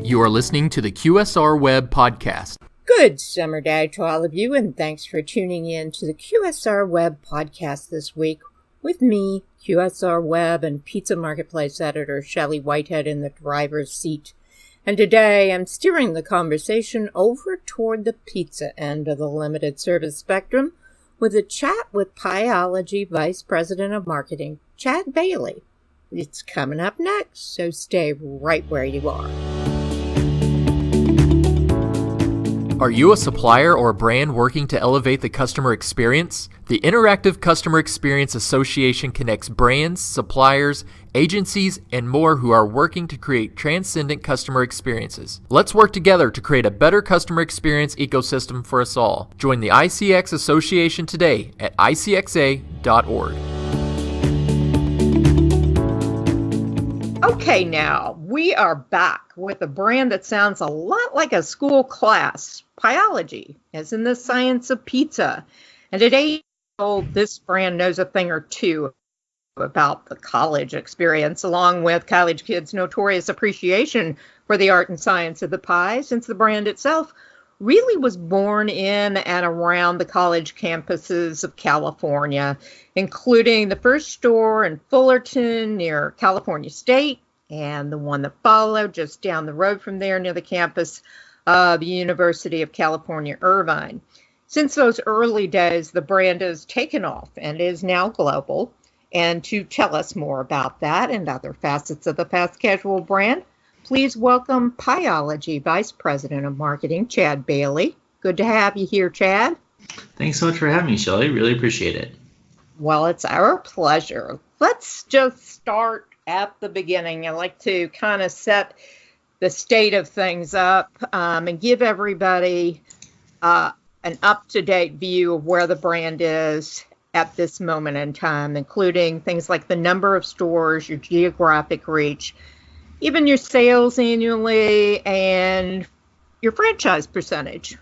You are listening to the QSR Web Podcast. Good summer day to all of you, and thanks for tuning in to the QSR Web Podcast this week with me, QSR Web and Pizza Marketplace editor Shelley Whitehead in the driver's seat. And today I'm steering the conversation over toward the pizza end of the limited service spectrum with a chat with Pieology Vice President of Marketing, Chad Bailey. It's coming up next, so stay right where you are. Are you a supplier or a brand working to elevate the customer experience? The Interactive Customer Experience Association connects brands, suppliers, agencies, and more who are working to create transcendent customer experiences. Let's work together to create a better customer experience ecosystem for us all. Join the ICX Association today at icxa.org. Okay, now we are back with a brand that sounds a lot like a school class, Pieology, as in the science of pizza. And at 8 years old, this brand knows a thing or two about the college experience, along with college kids' notorious appreciation for the art and science of the pie, since the brand itself really was born in and around the college campuses of California, including the first store in Fullerton near California State and the one that followed just down the road from there near the campus of the University of California, Irvine. Since those early days, the brand has taken off and is now global. And to tell us more about that and other facets of the fast casual brand, please welcome Pieology Vice President of Marketing, Chad Bailey. Good to have you here, Chad. Thanks so much for having me, Shelley. Really appreciate it. Well, it's our pleasure. Let's just start at the beginning. I like to kind of set the state of things up and give everybody an up-to-date view of where the brand is at this moment in time, including things like the number of stores, your geographic reach, even your sales annually, and your franchise percentage.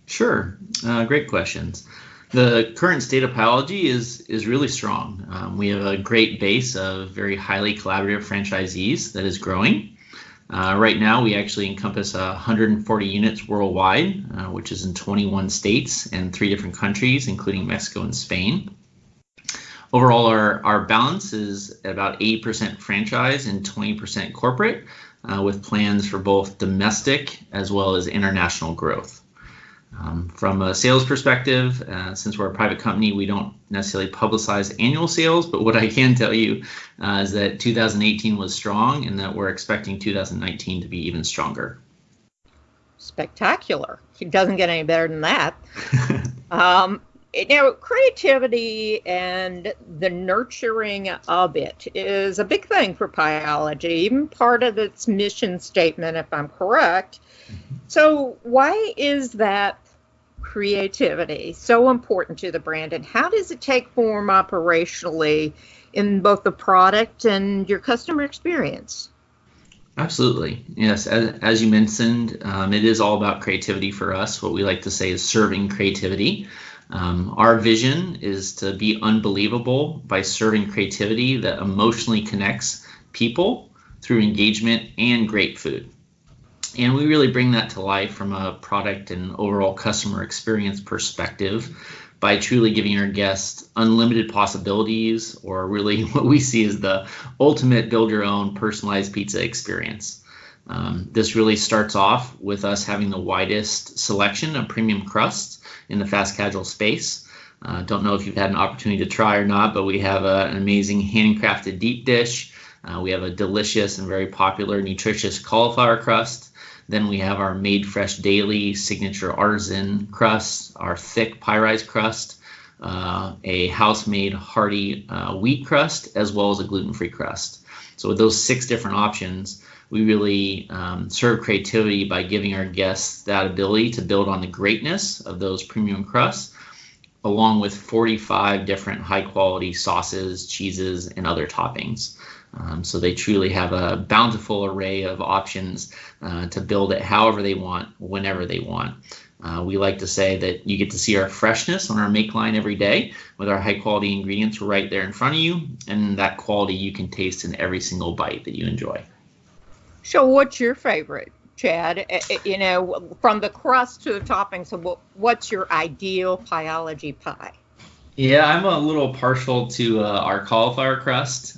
Sure. Great questions. The current state of Pieology is really strong. We have a great base of very highly collaborative franchisees that is growing. Right now, we actually encompass 140 units worldwide, which is in 21 states and 3 different countries, including Mexico and Spain. Overall, our balance is at about 80% franchise and 20% corporate, with plans for both domestic as well as international growth. From a sales perspective, since we're a private company, we don't necessarily publicize annual sales, but what I can tell you is that 2018 was strong and that we're expecting 2019 to be even stronger. Spectacular. It doesn't get any better than that. Creativity and the nurturing of it is a big thing for Pieology, even part of its mission statement, if I'm correct. So why is that creativity so important to the brand, and how does it take form operationally in both the product and your customer experience? Absolutely. Yes, as you mentioned, it is all about creativity for us. What we like to say is serving creativity. Our vision is to be unbelievable by serving creativity that emotionally connects people through engagement and great food. And we really bring that to life from a product and overall customer experience perspective by truly giving our guests unlimited possibilities, or really what we see as the ultimate build your own personalized pizza experience. This really starts off with us having the widest selection of premium crusts in the fast casual space. Don't know if you've had an opportunity to try or not, but we have an amazing handcrafted deep dish. We have a delicious and very popular nutritious cauliflower crust. Then we have our made fresh daily signature artisan crust, our thick pie-rise crust, a house-made hearty wheat crust, as well as a gluten-free crust. So with those 6 different options, we really serve creativity by giving our guests that ability to build on the greatness of those premium crusts, along with 45 different high-quality sauces, cheeses, and other toppings. So they truly have a bountiful array of options to build it however they want, whenever they want. We like to say that you get to see our freshness on our make line every day with our high quality ingredients right there in front of you, and that quality you can taste in every single bite that you enjoy. So what's your favorite, Chad? From the crust to the topping, so what's your ideal Pieology pie? Yeah, I'm a little partial to our cauliflower crust.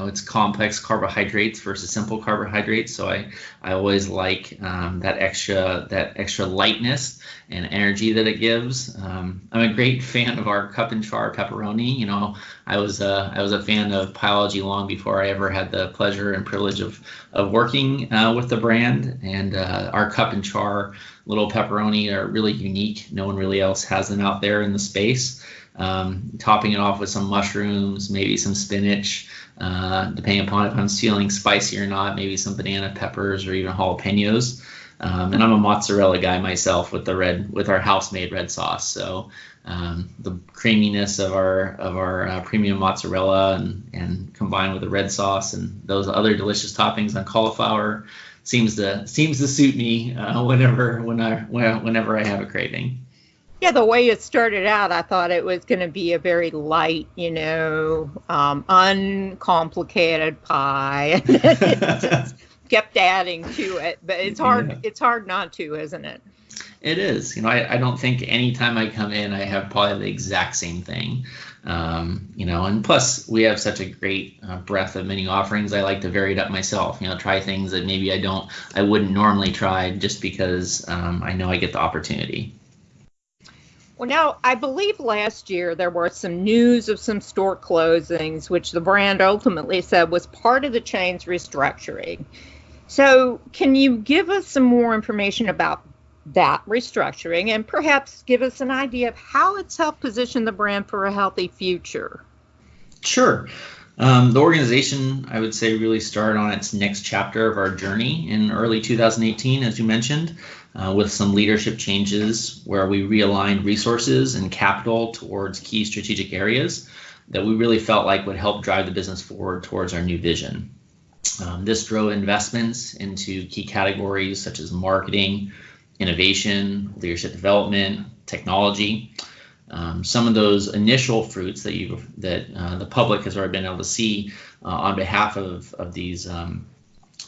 It's complex carbohydrates versus simple carbohydrates, so I always like that extra lightness and energy that it gives. I'm a great fan of our cup and char pepperoni. I was a fan of Pieology long before I ever had the pleasure and privilege of working with the brand, and our cup and char little pepperoni are really unique. No one really else has them out there in the space. Topping it off with some mushrooms, maybe some spinach, depending upon if I'm feeling spicy or not, maybe some banana peppers or even jalapenos. And I'm a mozzarella guy myself with our house-made red sauce. So the creaminess of our premium mozzarella and combined with the red sauce and those other delicious toppings on cauliflower seems to suit me whenever I have a craving. Yeah, the way it started out, I thought it was going to be a very light, uncomplicated pie. It just kept adding to it, but it's hard. Yeah. It's hard not to, isn't it? It is. I don't think any time I come in, I have probably the exact same thing. And plus we have such a great breadth of menu offerings. I like to vary it up myself, try things that maybe I wouldn't normally try just because I know I get the opportunity. Well, now, I believe last year there were some news of some store closings, which the brand ultimately said was part of the chain's restructuring. So can you give us some more information about that restructuring and perhaps give us an idea of how it's helped position the brand for a healthy future? Sure. The organization, I would say, really started on its next chapter of our journey in early 2018, as you mentioned, with some leadership changes where we realigned resources and capital towards key strategic areas that we really felt like would help drive the business forward towards our new vision. This drove investments into key categories such as marketing, innovation, leadership development, technology. Some of those initial fruits that the public has already been able to see on behalf of these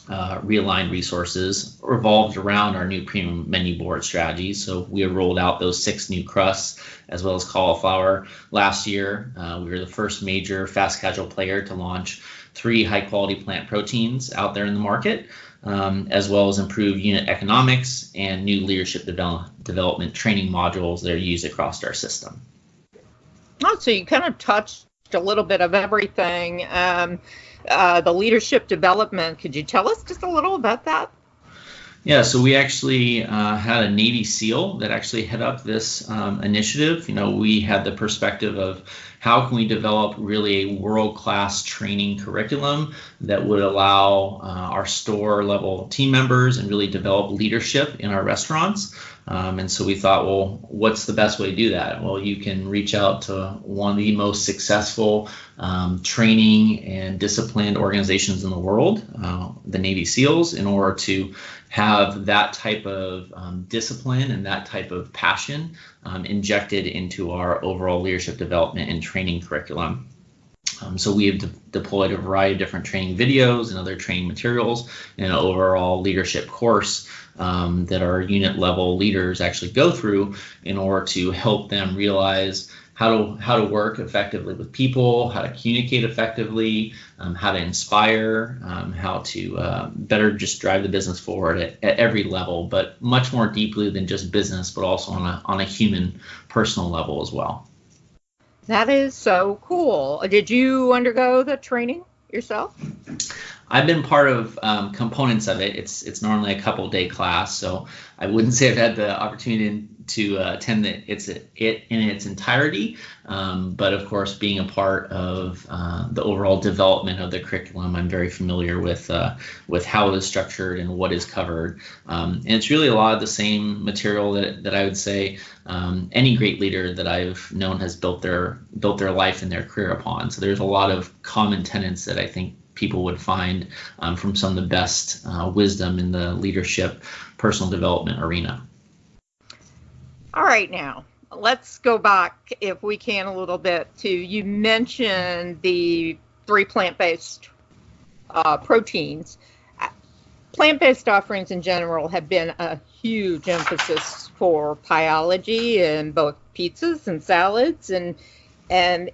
realigned resources revolved around our new premium menu board strategy. So we have rolled out those 6 new crusts as well as cauliflower last year. We were the first major fast casual player to launch 3 high quality plant proteins out there in the market, as well as improved unit economics and new leadership development training modules that are used across our system. Oh, so you kind of touched a little bit of everything. The leadership development, could you tell us just a little about that? Yeah, so we actually had a Navy SEAL that actually head up this initiative. We had the perspective of how can we develop really a world-class training curriculum that would allow our store level team members and really develop leadership in our restaurants. And so we thought, well, what's the best way to do that? Well, you can reach out to one of the most successful training and disciplined organizations in the world, the Navy SEALs, in order to have that type of discipline and that type of passion injected into our overall leadership development and training curriculum. So we have deployed a variety of different training videos and other training materials in an overall leadership course that our unit level leaders actually go through in order to help them realize how to work effectively with people, how to communicate effectively, how to inspire, how to better just drive the business forward at every level, but much more deeply than just business, but also on a human, personal level as well. That is so cool. Did you undergo the training yourself? I've been part of components of it. It's normally a couple-day class, so I wouldn't say I've had the opportunity to attend it in its entirety. But of course, being a part of the overall development of the curriculum, I'm very familiar with how it is structured and what is covered. And it's really a lot of the same material that I would say any great leader that I've known has built their life and their career upon. So there's a lot of common tenets that I think people would find from some of the best wisdom in the leadership, personal development arena. All right, now let's go back, if we can, a little bit to, you mentioned the 3 plant-based proteins. Plant-based offerings in general have been a huge emphasis for Pieology in both pizzas and salads, and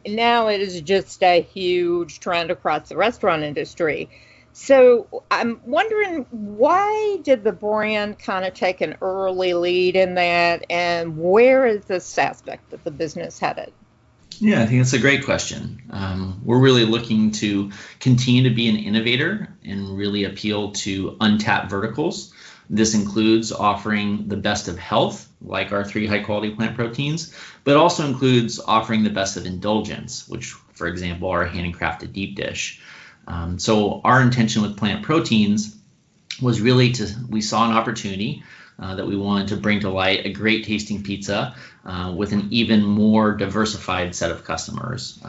now it is just a huge trend across the restaurant industry. So I'm wondering, why did the brand kind of take an early lead in that, and where is this aspect of the business headed? Yeah, I think that's a great question. We're really looking to continue to be an innovator and really appeal to untapped verticals. This includes offering the best of health, like our 3 high-quality plant proteins, but also includes offering the best of indulgence, which, for example, our handcrafted deep dish. So our intention with plant proteins was really we saw an opportunity that we wanted to bring to light a great tasting pizza with an even more diversified set of customers.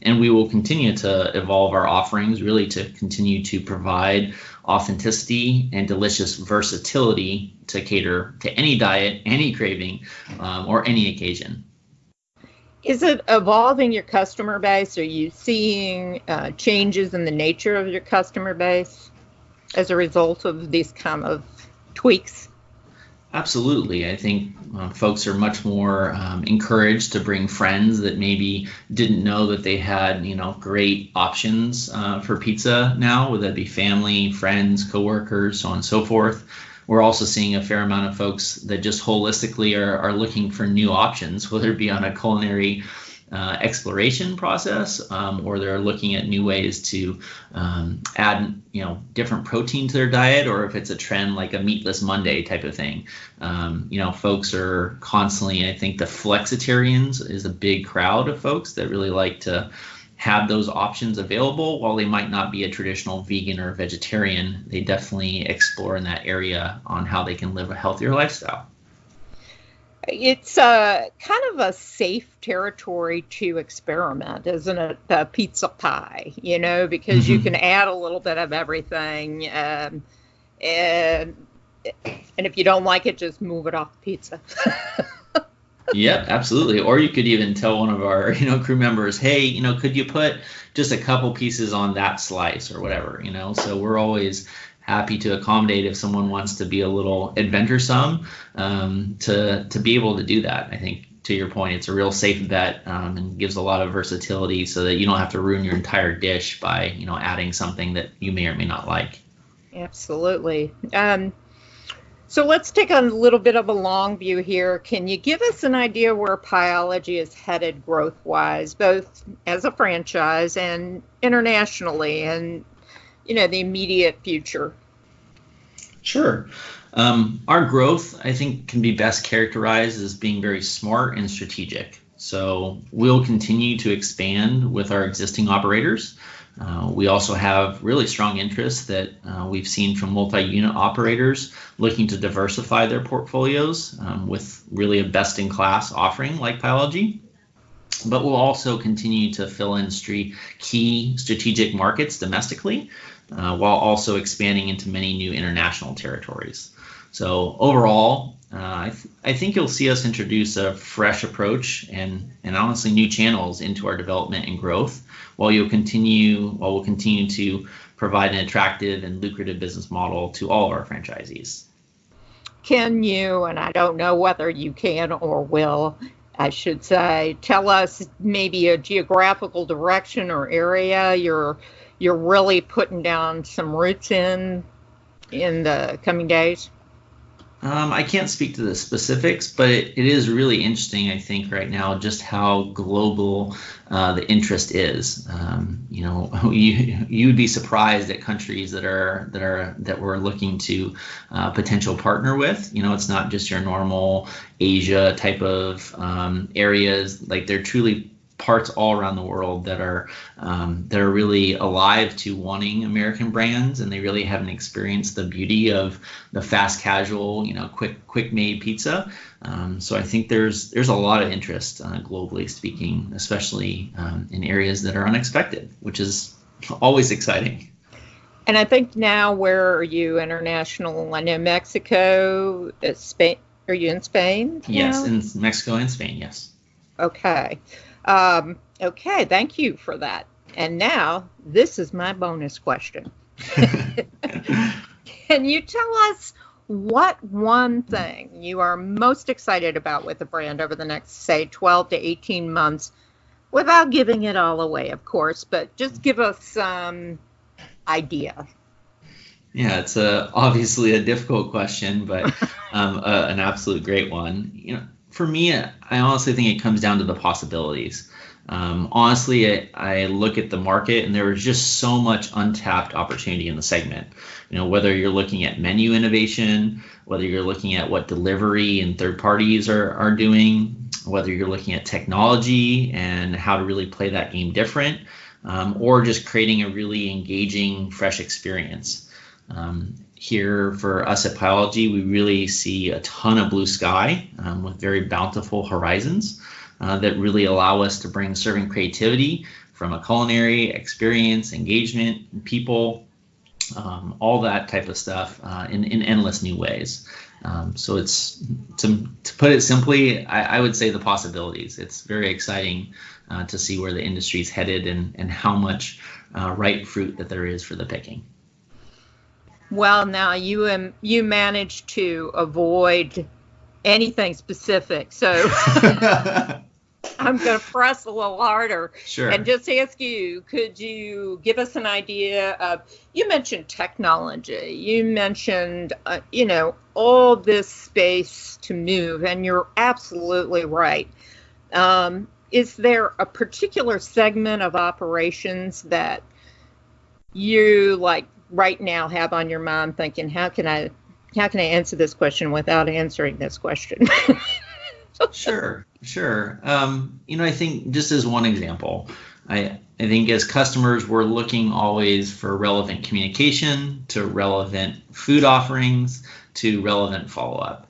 And we will continue to evolve our offerings really to continue to provide authenticity and delicious versatility to cater to any diet, any craving, or any occasion. Is it evolving your customer base? Are you seeing changes in the nature of your customer base as a result of these kind of tweaks? Absolutely. I think folks are much more encouraged to bring friends that maybe didn't know that they had, great options for pizza now, whether that be family, friends, coworkers, so on and so forth. We're also seeing a fair amount of folks that just holistically are looking for new options, whether it be on a culinary exploration process, or they're looking at new ways to add, different protein to their diet, or if it's a trend like a meatless Monday type of thing. Folks are constantly, I think the flexitarians is a big crowd of folks that really like to have those options available. While they might not be a traditional vegan or vegetarian, they definitely explore in that area on how they can live a healthier lifestyle. It's kind of a safe territory to experiment, isn't it? The pizza pie, because you can add a little bit of everything, and if you don't like it, just move it off the pizza. Yeah, absolutely. Or you could even tell one of our, crew members, hey, could you put just a couple pieces on that slice or whatever, So we're always happy to accommodate if someone wants to be a little adventuresome, to be able to do that. I think, to your point, it's a real safe bet, and gives a lot of versatility so that you don't have to ruin your entire dish by, adding something that you may or may not like. Absolutely. So let's take a little bit of a long view here. Can you give us an idea where Pieology is headed growth-wise, both as a franchise and internationally, and the immediate future? Sure. Our growth, I think, can be best characterized as being very smart and strategic. So we'll continue to expand with our existing operators. We also have really strong interest that we've seen from multi-unit operators looking to diversify their portfolios with really a best-in-class offering like Pieology. But we'll also continue to fill in key strategic markets domestically, while also expanding into many new international territories. So overall, I think you'll see us introduce a fresh approach and honestly new channels into our development and growth, while we'll continue to provide an attractive and lucrative business model to all of our franchisees. Can you, and I don't know whether you can or will, I should say, tell us maybe a geographical direction or area you're really putting down some roots in the coming days? I can't speak to the specifics, but it is really interesting, I think, right now, just how global the interest is. You'd be surprised at countries that we're looking to potential partner with. It's not just your normal Asia type of areas. Like, they're truly parts all around the world that are really alive to wanting American brands, and they really haven't experienced the beauty of the fast casual, quick made pizza. So I think there's a lot of interest globally speaking, especially in areas that are unexpected, which is always exciting. And I think now, where are you international? I know Mexico, Spain. Are you in Spain? Yes, in Mexico and Spain, yes. Okay. Okay, thank you for that. And now, this is my bonus question. Can you tell us what one thing you are most excited about with the brand over the next, say, 12 to 18 months, without giving it all away, of course, but just give us some idea? Yeah, it's obviously a difficult question, but an absolute great one. For me, I honestly think it comes down to the possibilities. Honestly, I look at the market and there is just so much untapped opportunity in the segment. Whether you're looking at menu innovation, whether you're looking at what delivery and third parties are doing, whether you're looking at technology and how to really play that game different, or just creating a really engaging, fresh experience. Here for us at Pieology, we really see a ton of blue sky with very bountiful horizons that really allow us to bring serving creativity from a culinary experience, engagement, people, all that type of stuff in endless new ways. So it's to put it simply, I would say the possibilities. It's very exciting to see where the industry is headed and how much ripe fruit that there is for the picking. Well, now you managed to avoid anything specific, so I'm going to press a little harder. Sure. And just ask you, could you give us an idea of, you mentioned technology, you mentioned, all this space to move, and you're absolutely right. Is there a particular segment of operations that you right now have on your mind thinking, how can I answer this question without answering this question? Sure. I think just as one example, I think as customers, we're looking always for relevant communication, to relevant food offerings, to relevant follow-up.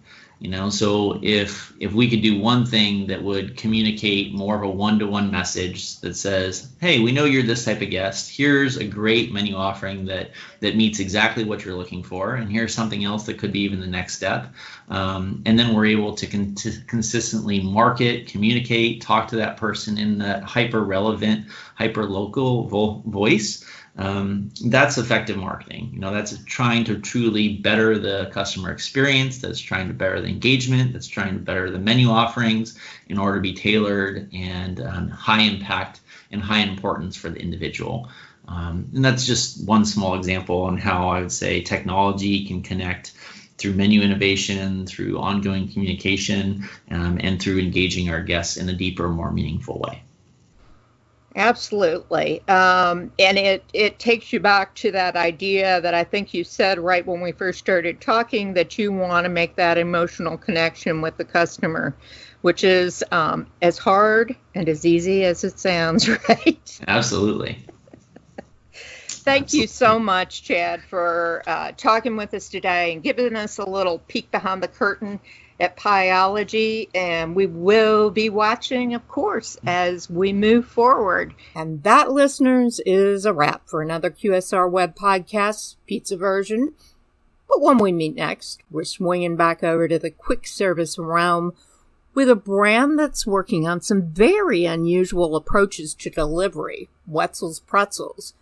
So if we could do one thing that would communicate more of a one-to-one message that says, hey, we know you're this type of guest. Here's a great menu offering that meets exactly what you're looking for. And here's something else that could be even the next step. And then we're able to consistently market, communicate, talk to that person in that hyper-relevant, hyper-local voice. That's effective marketing. That's trying to truly better the customer experience, that's trying to better the engagement, that's trying to better the menu offerings in order to be tailored and high impact and high importance for the individual. And that's just one small example on how I would say technology can connect through menu innovation, through ongoing communication, and through engaging our guests in a deeper, more meaningful way. Absolutely. And it takes you back to that idea that I think you said right when we first started talking, that you want to make that emotional connection with the customer, which is as hard and as easy as it sounds, right? Absolutely. Thank you so much, Chad, for talking with us today and giving us a little peek behind the curtain at Pieology, and we will be watching, of course, as we move forward. And that, listeners, is a wrap for another QSR Web Podcast pizza version. But when we meet next, we're swinging back over to the quick service realm with a brand that's working on some very unusual approaches to delivery, Wetzel's Pretzels.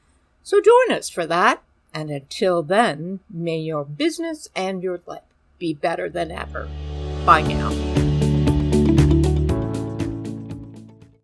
So join us for that, and until then, may your business and your life be better than ever. Bye now.